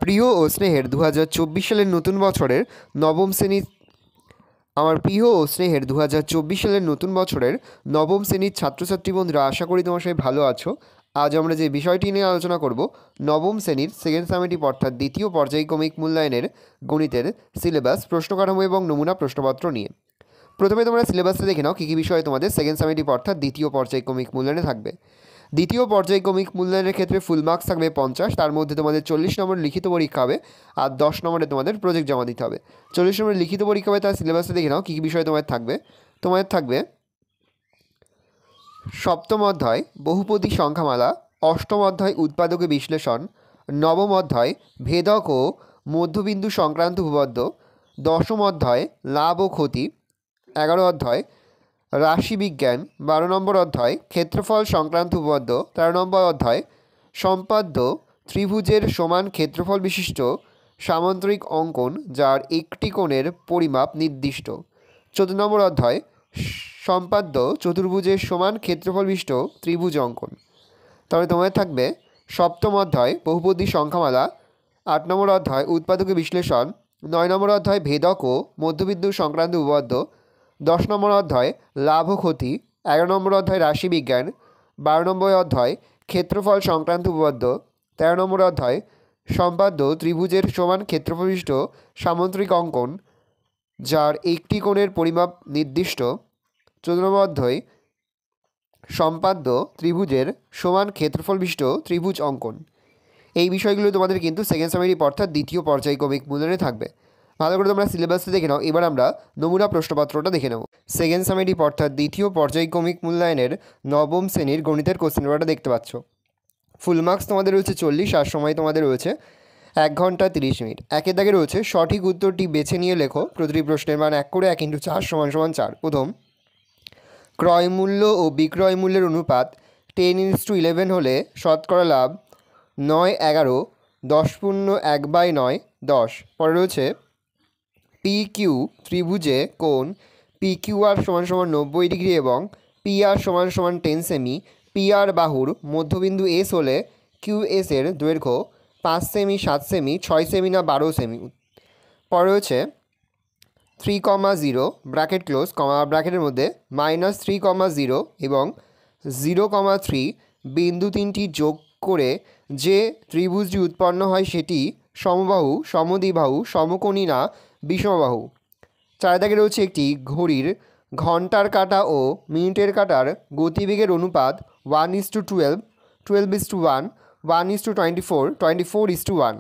প্রিয় ও স্নেহের 2024 সালের নতুন বছরের নবম শ্রেণীর নবম শ্রেণীর ছাত্রছাত্রী বন্ধুরা, আশা করি তোমার সবাই ভালো আছো। আজ আমরা যে বিষয়টি নিয়ে আলোচনা করব, নবম শ্রেণীর সেকেন্ড সামেটিভ অর্থাৎ দ্বিতীয় পর্যায়ক্রমিক মূল্যায়নের গণিতের সিলেবাস, প্রশ্নকাঠামো এবং নমুনা প্রশ্নপত্র নিয়ে। প্রথমে তোমরা সিলেবাসটা দেখে নাও কী কী বিষয়ে তোমাদের সেকেন্ড সামেটিভ অর্থাৎ দ্বিতীয় পর্যায়ক্রমিক মূল্যায়নে থাকবে। দ্বিতীয় পর্যায়ক্রমিক মূল্যায়নের ক্ষেত্রে ফুল মার্কস থাকবে 50, তার মধ্যে তোমাদের 40 নম্বর লিখিত পরীক্ষা হবে আর 10 নম্বরে তোমাদের প্রজেক্ট জমা দিতে হবে। 40 নম্বরের লিখিত পরীক্ষা হবে, তার সিলেবাসে দেখে নাও কী কী বিষয় তোমাদের থাকবে। সপ্তম অধ্যায় বহুপদী সংখ্যামালা, অষ্টম অধ্যায় উৎপাদকে বিশ্লেষণ, নবম অধ্যায় ভেদক ও মধ্যবিন্দু সংক্রান্ত উপপাদ্য, দশম অধ্যায় লাভ ও ক্ষতি, 11 অধ্যায় রাশিবিজ্ঞান, 12 নম্বর অধ্যায় ক্ষেত্রফল সংক্রান্ত উপপাদ্য, 13 নম্বর অধ্যায় সম্পাদ্য ত্রিভুজের সমান ক্ষেত্রফল বিশিষ্ট সামান্তরিক অঙ্কন যার একটি কোণের পরিমাপ নির্দিষ্ট, 14 নম্বর অধ্যায় সম্পাদ্য চতুর্ভুজের সমান ক্ষেত্রফল বিশিষ্ট ত্রিভুজ অঙ্কন। তাহলে তোমাদের থাকবে সপ্তম অধ্যায় বহুপদী সংখ্যামালা, 8 নম্বর অধ্যায় উৎপাদকে বিশ্লেষণ, 9 নম্বর অধ্যায় ভেদক ও মধ্যবিন্দু সংক্রান্ত উপপাদ্য, 10 নম্বর অধ্যায় লাভ ও ক্ষতি, 11 নম্বর অধ্যায় রাশিবিজ্ঞান, 12 নম্বর অধ্যায় ক্ষেত্রফল সংক্রান্ত উপপাদ্য, 13 নম্বর অধ্যায় সম্পাদ্য ত্রিভুজের সমান ক্ষেত্রফল বিশিষ্ট সামান্তরিক অঙ্কন যার একটি কোণের পরিমাপ নির্দিষ্ট, 14 নম্বর অধ্যায় সম্পাদ্য ত্রিভুজের সমান ক্ষেত্রফল বিশিষ্ট ত্রিভুজ অঙ্কন। এই বিষয়গুলো তোমাদের কিন্তু সেকেন্ড সামেটিভ অর্থাৎ দ্বিতীয় পর্যায়ক্রমিক মূল্যায়নে থাকবে। ভালো করে তোমরা সিলেবাসটা দেখে নাও। এবার আমরা নমুনা প্রশ্নপত্রটা দেখে নেব। সেকেন্ড সামেটিভ অর্থাৎ দ্বিতীয় পর্যায়ক্রমিক মূল্যায়নের নবম শ্রেণীর গণিতের কোশ্চেন পেপারটা দেখতে পাচ্ছ। ফুল মার্কস তোমাদের রয়েছে 40 আর সময় তোমাদের রয়েছে 1 ঘন্টা 30 মিনিট। একের দাগে রয়েছে সঠিক উত্তরটি বেছে নিয়ে লেখো। প্রতিটি প্রশ্নের মান 1 করে 1 × 4 = 4। প্রথম, ক্রয় মূল্য ও বিক্রয় মূল্যের অনুপাত 10:11 হলে শতকরা লাভ 9/11, 10.1/9 10। পরে রয়েছে PQ ত্রিভুজে কোণ PQR = 90 ডিগ্রি এবং PR = 10 সেমি, PR বাহুর মধ্যবিন্দু S হলে QS এর দৈর্ঘ্য 5 সেমি, 7 সেমি, 6 সেমি না 12 সেমি। পরে রয়েছে 3, ব্র্যাকেট ক্লোজ, ব্র্যাকেটের মধ্যে -3, এবং 0, 3 বিন্দু তিনটি যোগ করে যে ত্রিভুজটি উৎপন্ন হয় সেটি সমবাহু, সমদ্বিবাহু, সমকোণী না বিষমবাহু। 4 দাগে রয়েছে একটি ঘড়ির ঘন্টার কাঁটা ও মিনিটের কাঁটার গতিবেগের অনুপাত 1:12, 12:1, 1:24, 24:1।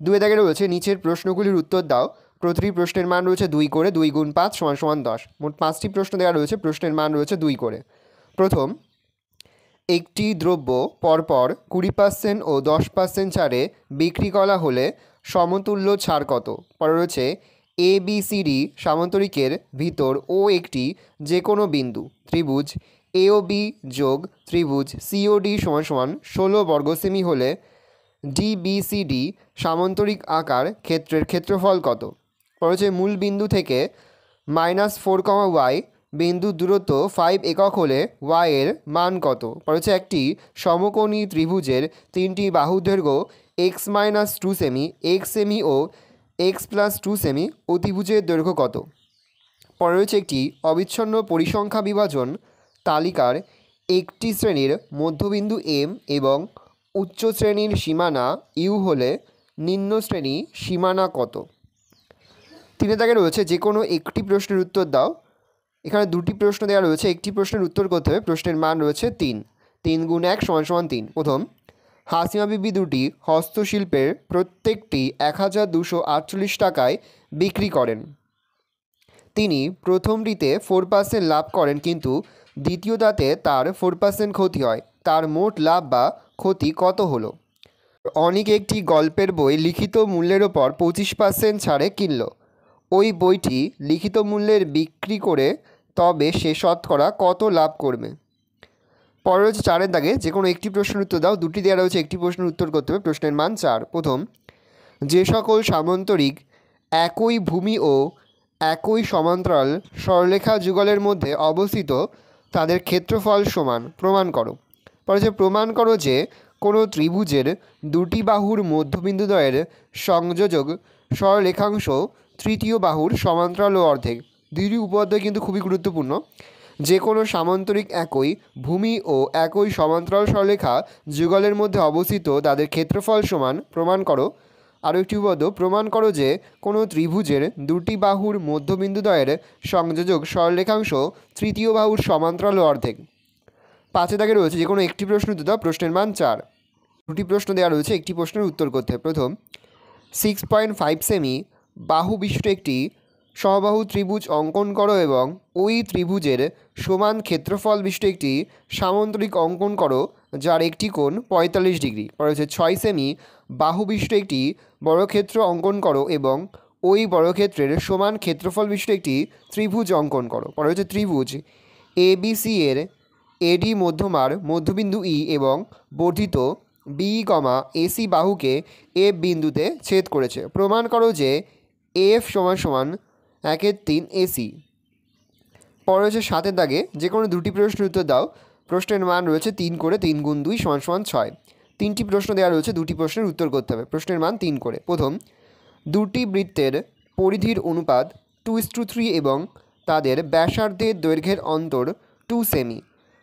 2 দাগে রয়েছে নিচের প্রশ্নগুলির উত্তর দাও। প্রতিটি প্রশ্নের মান রয়েছে 2 করে, 2 × 5 = 10। মোট 5টি প্রশ্ন দেওয়া রয়েছে, প্রশ্নের মান রয়েছে 2 করে। প্রথম, একটি দ্রব্য পরপর 20% ও 10% ছাড়ে বিক্রি করা হলে সমতুল্য ছাড় কত? পরে রয়েছে ABCD সামান্তরিকের ভিতর ও একটি যে কোনো বিন্দু ত্রিভুজ AOB যোগ ত্রিভুজ COD = 16 বর্গ সেমি হলে DBCD সামান্তরিক আকার ক্ষেত্রের ক্ষেত্রফল কত? পরে হচ্ছে মূল বিন্দু থেকে -4, y বিন্দুর দূরত্ব 5 একক হলে y এর মান কত? পরে হচ্ছে একটি সমকোণী ত্রিভুজের 3টি বাহুর দৈর্ঘ্য x-2 সেমি, x সেমি ও x+2 সেমি, অতিভুজের দৈর্ঘ্য কত? পরে রয়েছে একটি অবিচ্ছিন্ন পরিসংখ্যা বিভাজন তালিকার একটি শ্রেণীর মধ্যবিন্দু M এবং উচ্চ শ্রেণীর সীমানা U হলে নিম্ন শ্রেণী সীমানা কত? 3 দাগে রয়েছে যে কোনো একটি প্রশ্নের উত্তর দাও। এখানে 2টি প্রশ্ন দেওয়া রয়েছে, একটি প্রশ্নের উত্তর করতে হবে। প্রশ্নের মান রয়েছে 3, 3 × 1 = 3। প্রথম, হাসিমা বিবি দুটি হস্তশিল্পের প্রত্যেকটি 1248 টাকায় বিক্রি করেন। তিনি প্রথমটিতে 4% লাভ করেন, কিন্তু দ্বিতীয়টাতে তার 4% ক্ষতি হয়। তার মোট লাভ বা ক্ষতি কত হলো? অনেক একটি গল্পের বই লিখিত মূল্যের ওপর 25% ছাড়ে কিনল। ওই বইটি লিখিত মূল্যের বিক্রি করে তবে সে শতকরা কত লাভ করবে? পরে রয়েছে 4 দাগে যে কোনো একটি প্রশ্নের উত্তর দাও। 2টি দেওয়া রয়েছে, একটি প্রশ্নের উত্তর করতে হবে। প্রশ্নের মান 4। প্রথম, যে সকল সামান্তরিক একই ভূমি ও একই সমান্তরাল সরলরেখা যুগলের মধ্যে অবস্থিত তাদের ক্ষেত্রফল সমান প্রমাণ করো। পরে যে প্রমাণ করো যে কোনো ত্রিভুজের দুটি বাহুর মধ্যবিন্দুদ্বয়ের সংযোজক সরলরেখাংশ তৃতীয় বাহুর সমান্তরাল ও অর্ধেক। দুইটি উপপাদ্য কিন্তু খুবই গুরুত্বপূর্ণ। যে কোনো সামান্তরিক একই ভূমি ও একই সমান্তরাল সরলরেখা যুগলের মধ্যে অবস্থিত তাদের ক্ষেত্রফল সমান প্রমাণ করো। আরও একটি উপপাদ্য, প্রমাণ করো যে কোনো ত্রিভুজের দুটি বাহুর মধ্যবিন্দুদ্বয়ের সংযোজক সরলরেখাংশ তৃতীয় বাহুর সমান্তরাল ও অর্ধেক। 5 দাগে রয়েছে যে কোনো একটি প্রশ্ন উত্তর দাও, প্রশ্নের মান 4। দুটি প্রশ্ন দেওয়া রয়েছে, একটি প্রশ্নের উত্তর করতে হবে। প্রথম, 6.5 সেমি বাহু বিশিষ্ট একটি সমবাহু ত্রিভুজ অঙ্কন করো এবং ওই ত্রিভুজের সমান ক্ষেত্রফল বিশিষ্ট একটি সামান্তরিক অঙ্কন করো যার একটি কোণ 45 ডিগ্রি। পরে হচ্ছে 6 সেমি বাহু বিশিষ্ট একটি বর্গক্ষেত্র অঙ্কন করো এবং ওই বর্গক্ষেত্রের সমান ক্ষেত্রফল বিশিষ্ট একটি ত্রিভুজ অঙ্কন করো। পরে হচ্ছে ত্রিভুজ ABC এর এডি মধ্যমার মধ্যবিন্দু ই এবং বর্ধিত বি AC বাহুকে এফ বিন্দুতে ছেদ করেছে। প্রমাণ করো যে এফ সমান সমান 1/3 AC। পরে রয়েছে 7 দাগে যে কোনো দুটি প্রশ্নের উত্তর দাও, প্রশ্নের মান রয়েছে 3 করে, 3 গুণ 2 সমান সমান 6। তিনটি প্রশ্ন দেওয়া রয়েছে, দুটি প্রশ্নের উত্তর করতে হবে, প্রশ্নের মান 3 করে। প্রথম, দুটি বৃত্তের পরিধির অনুপাত 2:3 এবং তাদের ব্যাসার্ধের দৈর্ঘ্যের অন্তর 2 সেমি।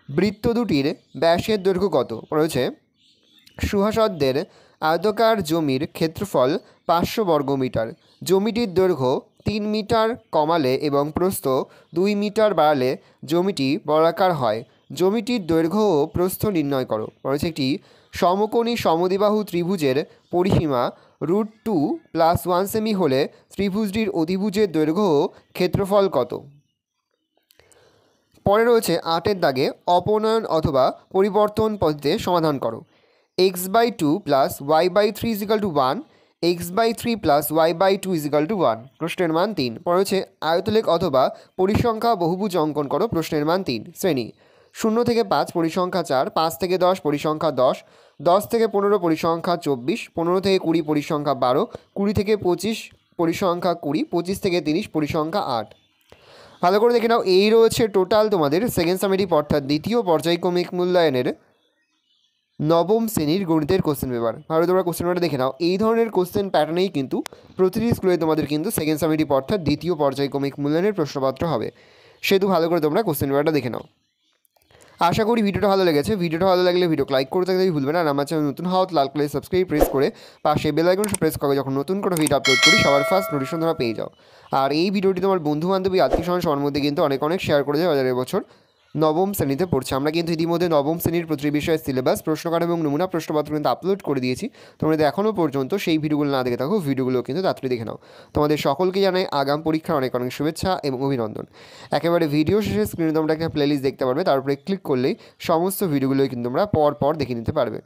বৃত্ত দুটির ব্যাসের দৈর্ঘ্য কত? রয়েছে সুহাসদের আয়তাকার জমির ক্ষেত্রফল 500 বর্গমিটার। জমিটির দৈর্ঘ্য 3 মিটার কমালে এবং প্রস্থ 2 মিটার বাড়ালে জমিটি বর্গাকার হয়। জমিটির দৈর্ঘ্য ও প্রস্থ নির্ণয় করো। রয়েছে একটি সমকোণী সমদ্বিবাহু ত্রিভুজের পরিসীমা √2 + 1 সেমি হলে ত্রিভুজটির অধিভুজের দৈর্ঘ্য ও ক্ষেত্রফল কত? পরে রয়েছে 8 দাগে অপনয়ন অথবা পরিবর্তন পদ্ধতিতে সমাধান করো। x/2 + y/3 = 1, x/3 + y/2 = 1। প্রশ্নের মান 3। পরে হচ্ছে আয়তলেখ অথবা পরিসংখ্যা বহুভুজ অঙ্কন করো। প্রশ্নের মান 3। শ্রেণী 0 থেকে 5 পরিসংখ্যা 4, 5 থেকে 10 পরিসংখ্যা 10, 10 থেকে 15 পরিসংখ্যা 24, 15 থেকে 20 পরিসংখ্যা 12, 20 থেকে 25 পরিসংখ্যা 20, 25 থেকে 30 পরিসংখ্যা 8। ভালো করে দেখে নাও, এই রয়েছে টোটাল তোমাদের সেকেন্ড সামেটিভ অর্থাৎ দ্বিতীয় পর্যায়ক্রমিক মূল্যায়নের নবম শ্রেণীর গণিতের কোশ্চেন পেপার। ভালো তোমরা কোশ্চেন পেপারটা দেখে নাও। এই ধরনের কোশ্চেন প্যাটার্নেই কিন্তু প্রতিটি স্কুলে তোমাদের কিন্তু সেকেন্ড সামেটিভ অর্থাৎ দ্বিতীয় পর্যায়ক্রমিক মূল্যায়নের প্রশ্নপত্র হবে, সেহেতু ভালো করে তোমরা কোশ্চেন পেপারটা দেখে নাও। আশা করি ভিডিওটা ভালো লেগেছে। ভিডিওটা ভালো লাগলে ভিডিও লাইক করতে ভুলবে না। আর আমার চ্যানেল নতুন হওয়া লাল কালার সাবস্ক্রাইব প্রেস করে পাশে বেল আইকন প্রেস করে যখন নতুন করে ভিডিও আপলোড করি সবার ফার্স্ট নোটিফিকেশন তোমরা পেয়ে যাও। আর এই ভিডিওটি তোমার বন্ধু বান্ধবী আত্মীয় স্বজন সবার মধ্যে কিন্তু অনেক শেয়ার করে দেয়। 2000 বছর নবম শ্রেণীতে পড়ছে। আমরা কিন্তু ইতিমধ্যে নবম শ্রেণীর প্রতিটি বিষয়ের সিলেবাস, প্রশ্নকার এবং নমুনা প্রশ্নপত্র কিন্তু আপলোড করে দিয়েছি। তোমরা যদি এখনও পর্যন্ত সেই ভিডিওগুলো না দেখে থাকো, ভিডিওগুলো কিন্তু তাড়াতাড়ি দেখে নাও। তোমাদের সকলকে জানাই আগাম পরীক্ষার অনেক শুভেচ্ছা এবং অভিনন্দন। একেবারে ভিডিও শেষে স্ক্রিনে তোমরা একটা প্লেলিস্ট দেখতে পারবে, তার উপরে ক্লিক করলেই সমস্ত ভিডিওগুলোই কিন্তু তোমরা পর দেখে নিতে পারবে।